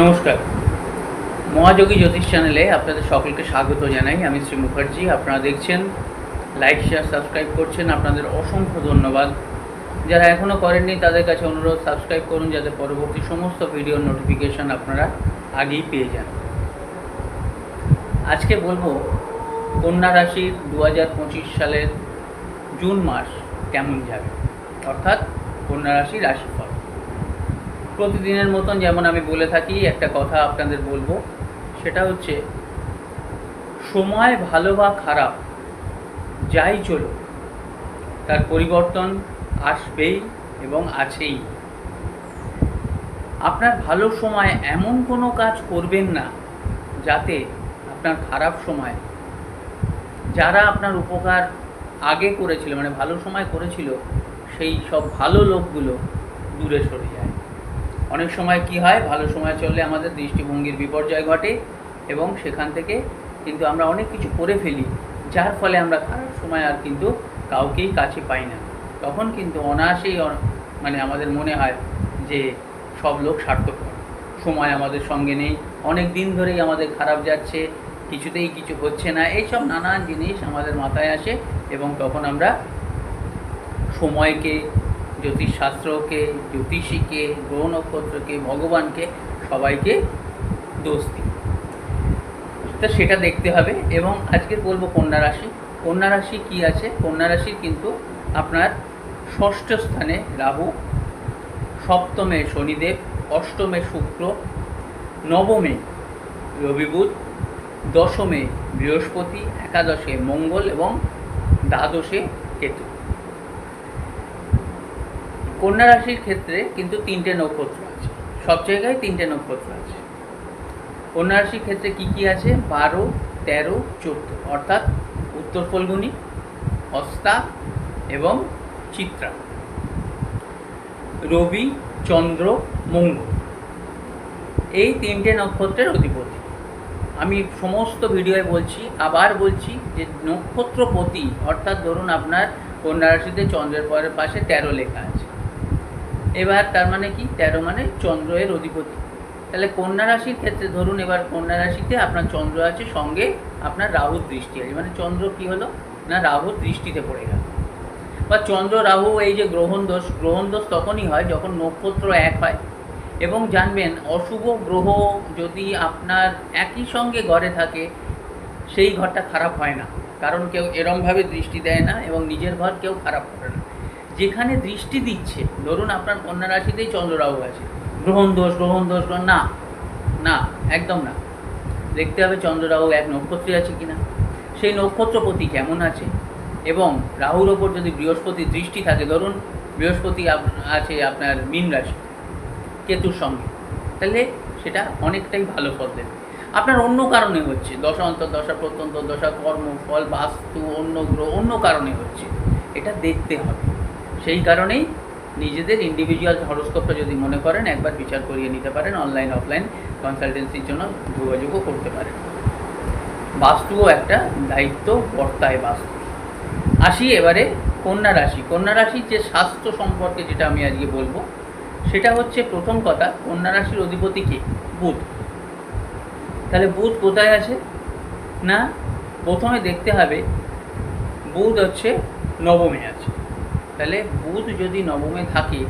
নমস্কার। মহাযোগী জ্যোতিষ চ্যানেলে আপনাদের সকলকে স্বাগত জানাই। আমি শ্রী মুখার্জি। আপনারা দেখছেন, লাইক, শেয়ার, সাবস্ক্রাইব করছেন। আপনাদের অসংখ্য ধন্যবাদ। যারা এখনও করেননি তাদের কাছে অনুরোধ, সাবস্ক্রাইব করুন যাতে পরবর্তী সমস্ত ভিডিওর নোটিফিকেশান আপনারা আগেই পেয়ে যান। আজকে বলবো কন্যা রাশির 2025 সালের জুন মাস কেমন যাবে, অর্থাৎ কন্যা রাশির রাশিফল। প্রতিদিনের মতন যেমন আমি বলে থাকি, একটা কথা আপনাদের বলবো, সেটা হচ্ছে সময় ভালো বা খারাপ যাই চলো তার পরিবর্তন আসবেই এবং আছেই। আপনার ভালো সময় এমন কোনো কাজ করবেন না যাতে আপনার খারাপ সময়, যারা আপনার উপকার আগে করেছিল, মানে ভালো সময় করেছিল, সেই সব ভালো লোকগুলো দূরে সরে যায়। অনেক সময় কি হয়, ভালো সময় চললে আমাদের দৃষ্টিভঙ্গির বিপর্যয় ঘটে এবং সেখান থেকে কিন্তু আমরা অনেক কিছু করে ফেলি, যার ফলে আমরা খারাপ সময় আর কিন্তু কাউকেই কাছে পাই না। তখন কিন্তু অনায়াসেই মানে আমাদের মনে হয় যে সব লোক স্বার্থপর, সময় আমাদের সঙ্গে নেই, অনেক দিন ধরেই আমাদের খারাপ যাচ্ছে, কিছুতেই কিছু হচ্ছে না, এইসব নানান জিনিস আমাদের মাথায় আসে এবং তখন আমরা সময়কে, জ্যোতিষশাস্ত্রকে, জ্যোতিষীকে, গ্রহ নক্ষত্রকে, ভগবানকে, সবাইকে দোষ দিই। তা সেটা দেখতে হবে। এবং আজকে বলবো কন্যা রাশি। কন্যা রাশি কী আছে? কন্যা রাশির কিন্তু আপনার ষষ্ঠ স্থানে রাহু, সপ্তমে শনিদেব, অষ্টমে শুক্র, নবমে রবি বুধ, দশমে বৃহস্পতি, একাদশে মঙ্গল এবং দ্বাদশে কেতু। কন্যা রাশির ক্ষেত্রে কিন্তু 3টে নক্ষত্র আছে, সব জায়গায় 3টে নক্ষত্র আছে। কন্যা রাশির ক্ষেত্রে কি কি আছে? 12, 13, 14, অর্থাৎ উত্তর ফল্গুনী, হস্তা এবং চিত্রা, রবি, চন্দ্র, মঙ্গল, এই 3টে নক্ষত্রের অধিপতি। আমি সমস্ত ভিডিওয়ে বলছি, আবার বলছি যে নক্ষত্রপতি, অর্থাৎ ধরুন আপনার কন্যা রাশিতে চন্দ্রের পরের পাশে 13 লেখা আছে। এবার তার মানে কি? 13 মানে চন্দ্রের অধিপতি। তাহলে কন্যা রাশির ক্ষেত্রে ধরুন এবার কন্যা রাশিতে আপনার চন্দ্র আছে, সঙ্গে আপনার রাহুর দৃষ্টি আছে, মানে চন্দ্র কি হলো না, রাহুর দৃষ্টিতে পড়ে গেল। বা চন্দ্র রাহু এই যে গ্রহণ দোষ তখনই হয় যখন নক্ষত্র এক হয়। এবং জানবেন, অশুভ গ্রহ যদি আপনার একই সঙ্গে ঘরে থাকে, সেই ঘরটা খারাপ হয় না, কারণ কেউ এরমভাবে দৃষ্টি দেয় না এবং নিজের ঘর কেউ খারাপ করে না। যেখানে দৃষ্টি দিচ্ছে, ধরুন আপনার কন্যা রাশিতেই চন্দ্র রাহু আছে, গ্রহণ দোষ না, না, একদম না। দেখতে হবে চন্দ্র রাহু এক নক্ষত্রে আছে কিনা, সেই নক্ষত্রপতি কেমন আছে, এবং রাহুর ওপর যদি বৃহস্পতির দৃষ্টি থাকে, ধরুন বৃহস্পতি আছে আপনার মীন রাশি কেতুর সঙ্গে, তাহলে সেটা অনেকটাই ভালো ফল দেবে। আপনার অন্য কারণে হচ্ছে, দশা অন্তর্দশা, প্রত্যন্তর দশা, কর্ম, ফল, বাস্তু, অন্য গ্রহ, অন্য কারণে হচ্ছে, এটা দেখতে হবে। সেই কারণেই নিজেদের ইন্ডিভিজুয়াল হরোস্কোপটা যদি মনে করেন, একবার বিচার করিয়ে নিতে পারেন। অনলাইন অফলাইন কনসালটেন্সির জন্য যোগাযোগও করতে পারেন। বাস্তুও একটা দায়িত্ব বর্তায় বাস্তু। আসি এবারে কন্যা রাশি। কন্যা রাশির যে স্বাস্থ্য সম্পর্কে যেটা আমি আজকে বলবো, সেটা হচ্ছে, প্রথম কথা, কন্যা রাশির অধিপতি কে? বুধ। তাহলে বুধ কোথায় আছে না, প্রথমে দেখতে হবে বুধ হচ্ছে নবমে আছে। তাহলে বুধ যদি নবমে থাকে,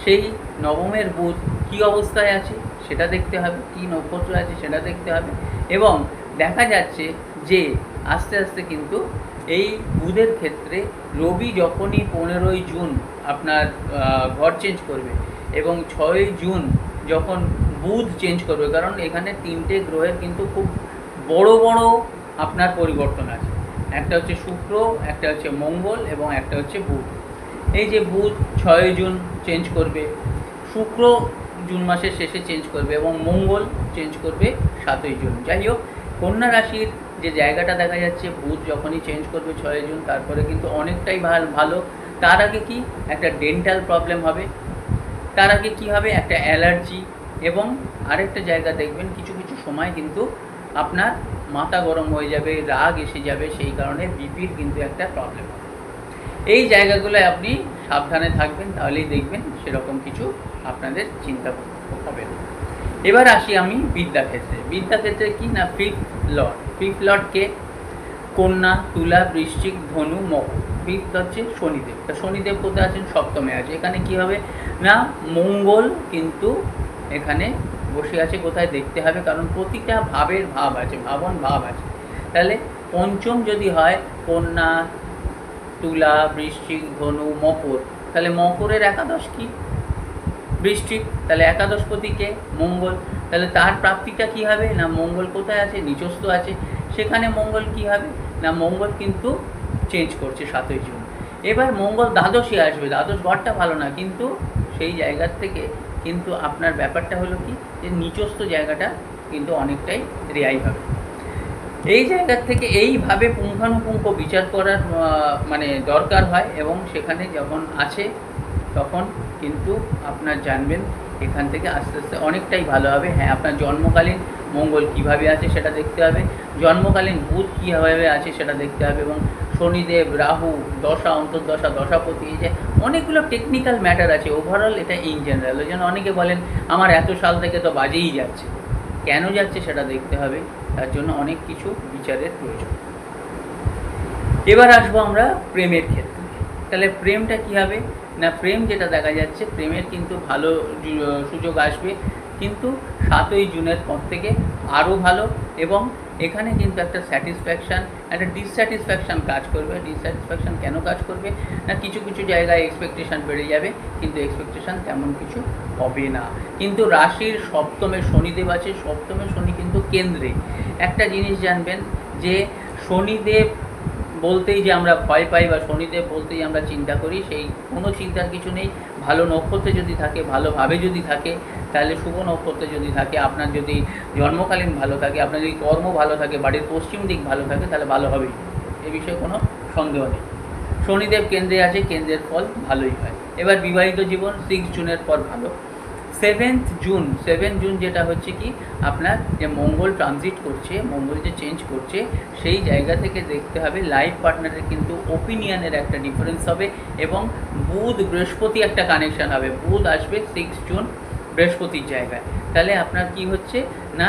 সেই নবমের বুধ কী অবস্থায় আছে সেটা দেখতে হবে, কী নক্ষত্র আছে সেটা দেখতে হবে। এবং দেখা যাচ্ছে যে আস্তে আস্তে কিন্তু এই বুধের ক্ষেত্রে রবি যখনই 15ই জুন আপনার ঘর চেঞ্জ করবে এবং 6ই জুন যখন বুধ চেঞ্জ করবে, কারণ এখানে 3টে গ্রহের কিন্তু খুব বড় বড় আপনার পরিবর্তন আছে। একটা হচ্ছে শুক্র, একটা হচ্ছে মঙ্গল এবং একটা হচ্ছে বুধ। এই যে বুধ 6ই জুন চেঞ্জ করবে, শুক্র জুন মাসের শেষে চেঞ্জ করবে এবং মঙ্গল চেঞ্জ করবে 7ই জুন। যাই হোক, কন্যা রাশির যে জায়গাটা দেখা যাচ্ছে, বুধ যখনই চেঞ্জ করবে 6ই জুন, তারপরে কিন্তু অনেকটাই ভালো। তার আগে কি একটা ডেন্টাল প্রবলেম হবে, তার আগে কি হবে একটা অ্যালার্জি, এবং আরেকটা জায়গা দেখবেন কিছু কিছু সময় কিন্তু আপনার মাথা গরম হয়ে যাবে, রাগ এসে যাবে, সেই কারণে বিপির কিন্তু একটা প্রবলেম হবে। এই জায়গাগুলোয় আপনি সাবধানে থাকবেন, তাহলেই দেখবেন সেরকম কিছু আপনাদের চিন্তা হবে না। এবার আসি আমি বিদ্যাক্ষেত্রে। বিদ্যাক্ষেত্রে কি না, ফিফথ লর্ডকে কন্যা, তুলা, বৃশ্চিক, ধনু, মকর। ফিফথ হচ্ছে শনিদেব। তা শনিদেব কোথায় আছেন? সপ্তমে আছে। এখানে কি হবে না, মঙ্গল কিন্তু এখানে বসে আছে কোথায় দেখতে হবে, কারণ প্রতিটা ভাবের ভাব আছে, ভাবন ভাব আছে। তাহলে পঞ্চম যদি হয় কন্যা, তুলা, বৃশ্চিক, ধনু, মকর, তাহলে মকরের একাদশ কি? বৃশ্চিক। তাহলে একাদশপতিকে মঙ্গল। তাহলে তার প্রাপ্তিটা কি হবে না, মঙ্গল কোথায় আছে? নিচস্থ আছে। সেখানে মঙ্গল কি হবে না, মঙ্গল কিন্তু চেঞ্জ করছে 7ই জুন। এবার মঙ্গল দ্বাদশে আসবে, দ্বাদশ ঘরটা ভালো না, কিন্তু সেই জায়গার থেকে কিন্তু আপনার ব্যাপারটা হলো কি, যে নিচস্থ জায়গাটা কিন্তু অনেকটাই রেয়াই হবে। এই জায়গার থেকে এইভাবে পুঙ্খানুপুঙ্খ বিচার করার মানে দরকার হয়, এবং সেখানে যখন আছে তখন কিন্তু আপনার জানবেন এখান থেকে আস্তে আস্তে অনেকটাই ভালো হবে। হ্যাঁ, আপনার জন্মকালীন মঙ্গল কিভাবে আছে সেটা দেখতে হবে, জন্মকালীন বুধ কীভাবে আছে সেটা দেখতে হবে, এবং শনিদেব, রাহু, দশা, অন্তর্দশা, দশাপতি, এই যে অনেকগুলো টেকনিক্যাল ম্যাটার আছে। ওভারঅল এটা ইন জেনারেল। ওই জন্য অনেকে বলেন আমার এত সাল থেকে তো বাজেই যাচ্ছে, কেন যাচ্ছে সেটা দেখতে হবে, তার জন্য অনেক কিছু বিচারের প্রয়োজন। এবার আসবো আমরা প্রেমের ক্ষেত্রে। তাহলে প্রেমটা কী হবে না, প্রেম যেটা দেখা যাচ্ছে, প্রেমের কিন্তু ভালো সুযোগ আসবে, কিন্তু 7ই জুনের পর থেকে আরও ভালো। এবং এখানে কিন্তু একটা স্যাটিসফ্যাকশান, একটা ডিসস্যাটিসফ্যাকশান কাজ করবে। ডিসস্যাটিসফ্যাকশান কেন কাজ করবে না, কিছু কিছু জায়গায় এক্সপেকটেশান বেড়ে যাবে, কিন্তু এক্সপেকটেশান তেমন কিছু হবে না। কিন্তু রাশির সপ্তমে শনিদেব আছে, সপ্তমে শনি কিন্তু কেন্দ্রে। একটা জিনিস জানবেন যে শনিদেব বলতেই যে আমরা ভয় পাই বা শনিদেব বলতেই আমরা চিন্তা করি, সেই কোনো চিন্তার কিছু নেই। ভালো নক্ষত্রে যদি থাকে, ভালোভাবে যদি থাকে, তাহলে শুভ নক্ষত্রে যদি থাকে, আপনার যদি জন্মকালীন ভালো থাকে, আপনার যদি কর্ম ভালো থাকে, বাড়ির পশ্চিম দিক ভালো থাকে, তাহলে ভালো হবেই, এ বিষয়ে কোনো সন্দেহ নেই। শনিদেব কেন্দ্রে আছে, কেন্দ্রের ফল ভালোই হয়। এবার বিবাহিত জীবন 6 জুনের পর ভালো। 7 জুন যেটা হচ্ছে কি, আপনার যে মঙ্গল ট্রানজিট করছে, মঙ্গল যে চেঞ্জ করছে, সেই জায়গা থেকে দেখতে হবে লাইফ পার্টনারের কিন্তু ওপিনিয়নের একটা ডিফারেন্স হবে, এবং বুধ বৃহস্পতি একটা কানেকশান হবে। বুধ আসবে 6 জুন বৃহস্পতির জায়গায়। তাহলে আপনার কি হচ্ছে না,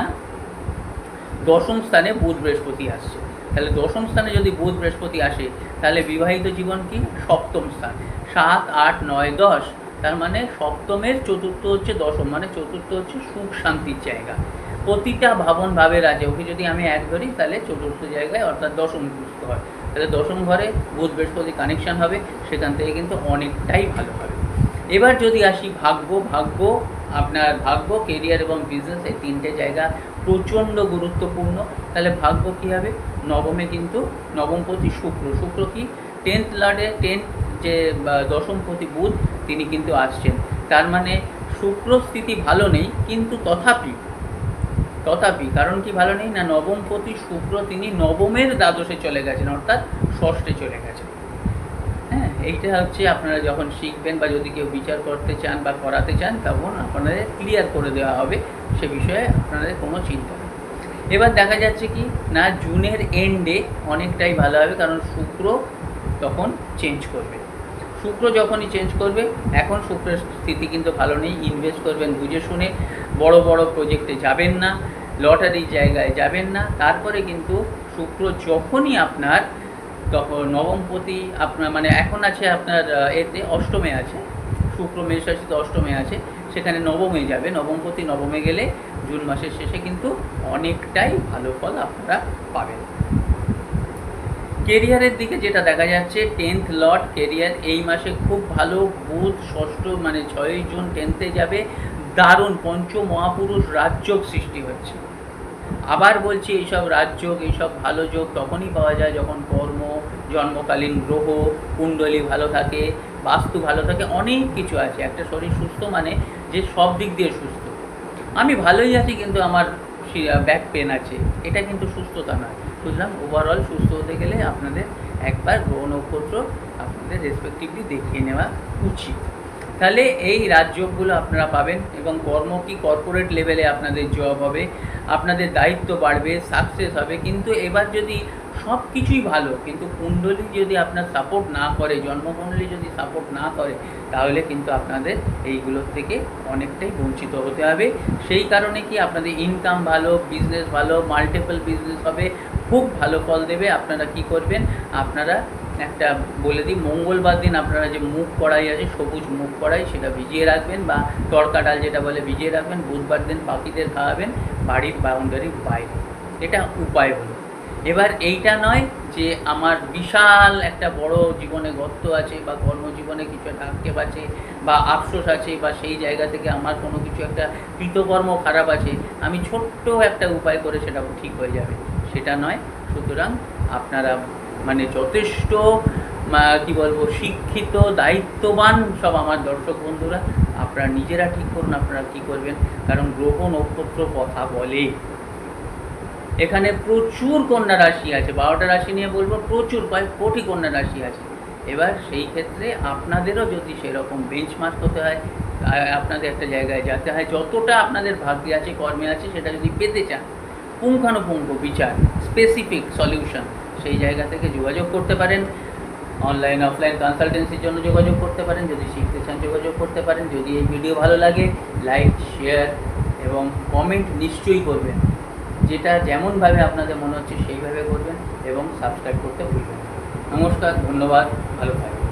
দশম স্থানে বুধ বৃহস্পতি আসছে। তাহলে দশম স্থানে যদি বুধ বৃহস্পতি আসে, তাহলে বিবাহিত জীবন কি সপ্তম স্থান, 7, 8, 9, 10। তার মানে সপ্তমের চতুর্থ হচ্ছে দশম, মানে চতুর্থ হচ্ছে সুখ শান্তির জায়গা। প্রতিটা ভাবন ভাবের আছে, ওকে যদি আমি এক ধরি, তাহলে চতুর্থ জায়গায় অর্থাৎ দশম বুঝতে হয়। তাহলে দশম ঘরে বুধ বৃহস্পতি কানেকশান হবে, সেখান থেকে কিন্তু অনেকটাই ভালো হবে। এবার যদি আসি ভাগ্য, আপনার ভাগ্য, কেরিয়ার এবং বিজনেস, এই তিনটে জায়গা প্রচণ্ড গুরুত্বপূর্ণ। তাহলে ভাগ্য কী হবে, নবমে কিন্তু নবমপতি শুক্র কি 10th লর্ডে, 10 যে দশমপতি বুধ, তিনি কিন্তু আসছেন। তার মানে শুক্র স্থিতি ভালো নেই, কিন্তু তথাপি কারণ কি ভালো নেই না, নবমপতি শুক্র তিনি নবমের দ্বাদশে চলে গেছেন, অর্থাৎ ষষ্ঠে চলে গেছেন। হ্যাঁ, এইটা হচ্ছে আপনারা যখন শিখবেন বা যদি কেউ বিচার করতে চান বা করাতে চান, তখন আপনাদের ক্লিয়ার করে দেওয়া হবে, সে বিষয়ে আপনাদের কোনো চিন্তা নেই। এবার দেখা যাচ্ছে কি না, জুনের এন্ডে অনেকটাই ভালো হবে, কারণ শুক্র তখন চেঞ্জ করবে। শুক্র যখনই চেঞ্জ করবে, এখন শুক্রের স্থিতি কিন্তু ভালো নেই। ইনভেস্ট করবেন বুঝে শুনে, বড় বড় প্রজেক্টে যাবেন না, লটারির জায়গায় যাবেন না। তারপরে কিন্তু শুক্র যখনই আপনার, তখন নবমপতি আপনার মানে এখন আছে আপনার এতে অষ্টমে আছে, শুক্র মেষ রাশিতে অষ্টমে আছে, সেখানে নবমে যাবে। নবমপতি নবমে গেলে জুন মাসের শেষে কিন্তু অনেকটাই ভালো ফল আপনারা পাবেন। কেরিয়ারের দিকে যেটা দেখা যাচ্ছে, 10th লর্ড কেরিয়ার এই মাসে খুব ভালো। বুধ ষষ্ঠ মানে 6ই জুন 10th যাবে, দারুণ পঞ্চ মহাপুরুষ রাজযোগ সৃষ্টি হচ্ছে। আবার বলছি, এইসব রাজযোগ, এইসব ভালো যোগ তখনই পাওয়া যায় যখন কর্ম, জন্মকালীন গ্রহ, কুণ্ডলী ভালো থাকে, বাস্তু ভালো থাকে, অনেক কিছু আছে। একটা শরীর সুস্থ মানে যে সব দিক দিয়ে সুস্থ। আমি ভালোই আছি কিন্তু আমার ব্যাক পেন আছে, এটা কিন্তু সুস্থতা নয়। বুঝলাম, ওভারঅল সুস্থ হতে গেলে আপনাদের একবার গ্রহ নক্ষত্র আপনাদের রেসপেক্টিভলি দেখিয়ে নেওয়া উচিত। তাহলে এই রাজযোগগুলো আপনারা পাবেন, এবং কর্ম কি কর্পোরেট লেভেলে আপনাদের জব হবে, আপনাদের দায়িত্ব বাড়বে, সাকসেস হবে। কিন্তু এবার যদি সব কিছুই ভালো, কিন্তু কুণ্ডলী যদি আপনার সাপোর্ট না করে, জন্মকুণ্ডলী যদি সাপোর্ট না করে, তাহলে কিন্তু আপনাদের এইগুলোর থেকে অনেকটাই বঞ্চিত হতে হবে। সেই কারণে কি আপনাদের ইনকাম ভালো, বিজনেস ভালো, মাল্টিপল বিজনেস হবে, খুব ভালো ফল দেবে। আপনারা কি করবেন, আপনারা একটা বলে দিই, মঙ্গলবার দিন আপনারা যে মুগ কড়াই আছে, সবুজ মুগ কড়াই, সেটা ভিজিয়ে রাখবেন, বা তড়কা ডাল যেটা বলে ভিজিয়ে রাখবেন। বুধবার দিন পাখিদের খাওয়াবেন বাড়ির বাউন্ডারির বাইরে। এটা উপায় হলো। এবার এইটা নয় যে আমার বিশাল একটা বড় জীবনে গর্ত আছে, বা কর্মজীবনে কিছু একটা আক্ষেপ আছে, বা আফসোস আছে, বা সেই জায়গা থেকে আমার কোনো কিছু একটা কৃতকর্ম খারাপ আছে, আমি ছোট্ট একটা উপায় করে সেটা ঠিক হয়ে যাবে, সেটা নয়। সুতরাং আপনারা মানে যথেষ্ট কি বলবো, শিক্ষিত, দায়িত্ববান সব আমার দর্শক বন্ধুরা, আপনারা নিজেরা ঠিক করুন আপনারা কী করবেন। কারণ গ্রহ নক্ষত্র কথা বলে। এখানে প্রচুর কন্যা রাশি আছে, 12টা রাশি নিয়ে বলবো, প্রচুর কয়েক কোটি কন্যা রাশি আছে। এবার সেই ক্ষেত্রে আপনাদেরও যদি সেরকম বেঞ্চমার্ক হতে হয়, আপনাদের একটা জায়গায় যেতে হয়, যতটা আপনাদের ভাগ্যে আছে, কর্মে আছে, সেটা যদি পেতে চান, পুঙ্খানুপুঙ্খ বিচার, স্পেসিফিক সলিউশন, সেই জায়গা থেকে যোগাযোগ করতে পারেন। অনলাইন অফলাইন কনসালটেন্সির জন্য যোগাযোগ করতে পারেন, যদি শিখতে চান যোগাযোগ করতে পারেন। যদি এই ভিডিও ভালো লাগে, লাইক, শেয়ার এবং কমেন্ট নিশ্চয়ই করবেন, যেটা যেমনভাবে আপনাদের মনে হচ্ছে সেইভাবে করবেন, এবং সাবস্ক্রাইব করতে ভুলবেন না। নমস্কার, ধন্যবাদ, ভালো থাকবেন।